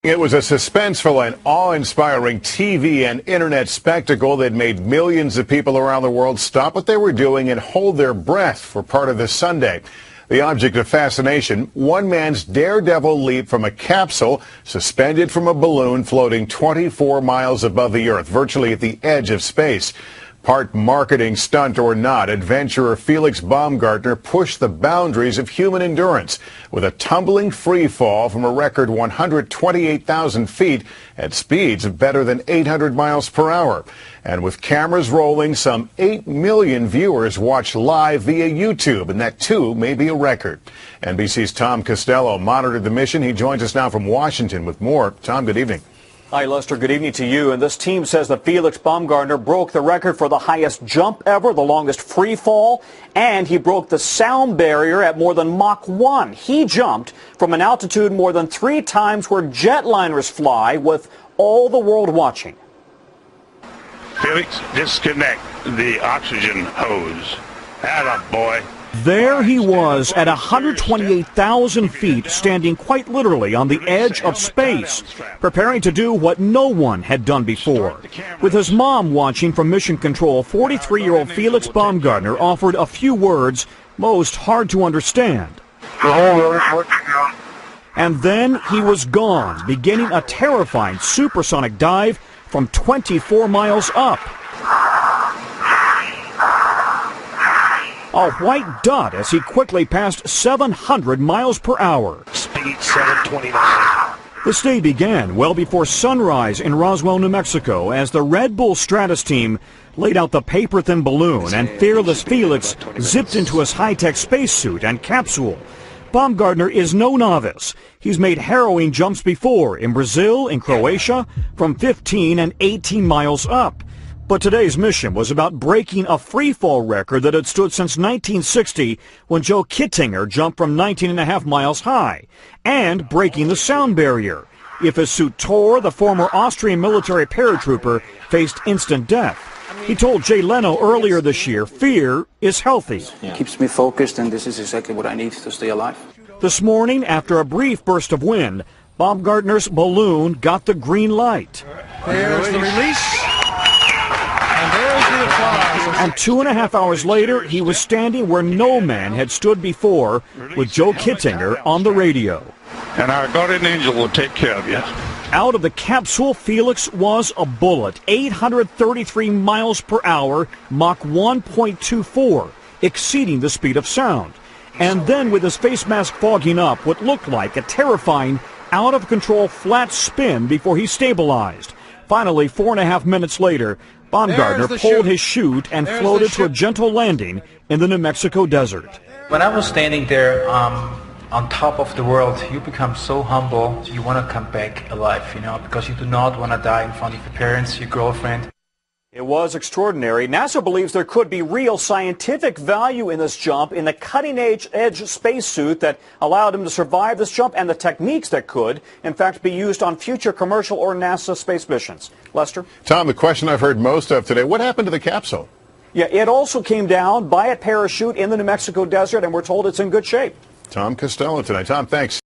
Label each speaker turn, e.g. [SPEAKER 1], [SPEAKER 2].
[SPEAKER 1] It was a suspenseful and awe-inspiring TV and internet spectacle that made millions of people around the world stop what they were doing and hold their breath for part of this Sunday. The object of fascination, one man's daredevil leap from a capsule suspended from a balloon floating 24 miles above the Earth, virtually at the edge of space. Part marketing stunt or not, adventurer Felix Baumgartner pushed the boundaries of human endurance with a tumbling free fall from a record 128,000 feet at speeds of better than 800 miles per hour. And with cameras rolling, some 8 million viewers watched live via YouTube, and that too may be a record. NBC's Tom Costello monitored the mission. He joins us now from Washington with more. Tom, good evening.
[SPEAKER 2] Hi, Lester. Good evening to you. And this team says that Felix Baumgartner broke the record for the highest jump ever, the longest free fall, and he broke the sound barrier at more than Mach 1. He jumped from an altitude more than 3 times where jetliners fly, with all the world watching.
[SPEAKER 3] Felix, disconnect the oxygen hose. Atta boy.
[SPEAKER 2] There he was at 128,000 feet, standing quite literally on the edge of space, preparing to do what no one had done before. With his mom watching from Mission Control, 43-year-old Felix Baumgartner offered a few words, most hard to understand. And then he was gone, beginning a terrifying supersonic dive from 24 miles up. A white dot as he quickly passed 700 miles per hour.
[SPEAKER 3] Speed 729.
[SPEAKER 2] This day began well before sunrise in Roswell, New Mexico, as the Red Bull Stratus team laid out the paper-thin balloon and fearless Felix zipped into his high-tech spacesuit and capsule. Baumgartner is no novice. He's made harrowing jumps before in Brazil, in Croatia, from 15 and 18 miles up. But today's mission was about breaking a free-fall record that had stood since 1960 when Joe Kittinger jumped from 19.5 miles high, and breaking the sound barrier. If his suit tore, the former Austrian military paratrooper faced instant death. He told Jay Leno earlier this year, fear is healthy.
[SPEAKER 4] It keeps me focused, and this is exactly what I need to stay alive.
[SPEAKER 2] This morning, after a brief burst of wind, Baumgartner's balloon got the green light.
[SPEAKER 5] There's the release. And there's the applause.
[SPEAKER 2] And 2.5 hours later, he was standing where no man had stood before, with Joe Kittinger on the radio.
[SPEAKER 3] And our guardian angel will take care of you.
[SPEAKER 2] Out of the capsule, Felix was a bullet, 833 miles per hour, Mach 1.24, exceeding the speed of sound. And then, with his face mask fogging up, what looked like a terrifying, out-of-control flat spin before he stabilized. Finally, 4.5 minutes later, Baumgartner pulled his chute and floated to a gentle landing in the New Mexico desert.
[SPEAKER 6] When I was standing there on top of the world, you become so humble, you want to come back alive, because you do not want to die in front of your parents, your girlfriend.
[SPEAKER 2] It was extraordinary. NASA believes there could be real scientific value in this jump, in the cutting-edge spacesuit that allowed him to survive this jump, and the techniques that could, in fact, be used on future commercial or NASA space missions. Lester?
[SPEAKER 1] Tom, the question I've heard most of today, what happened to the capsule?
[SPEAKER 2] Yeah, it also came down by a parachute in the New Mexico desert, and we're told it's in good shape.
[SPEAKER 1] Tom Costello tonight. Tom, thanks.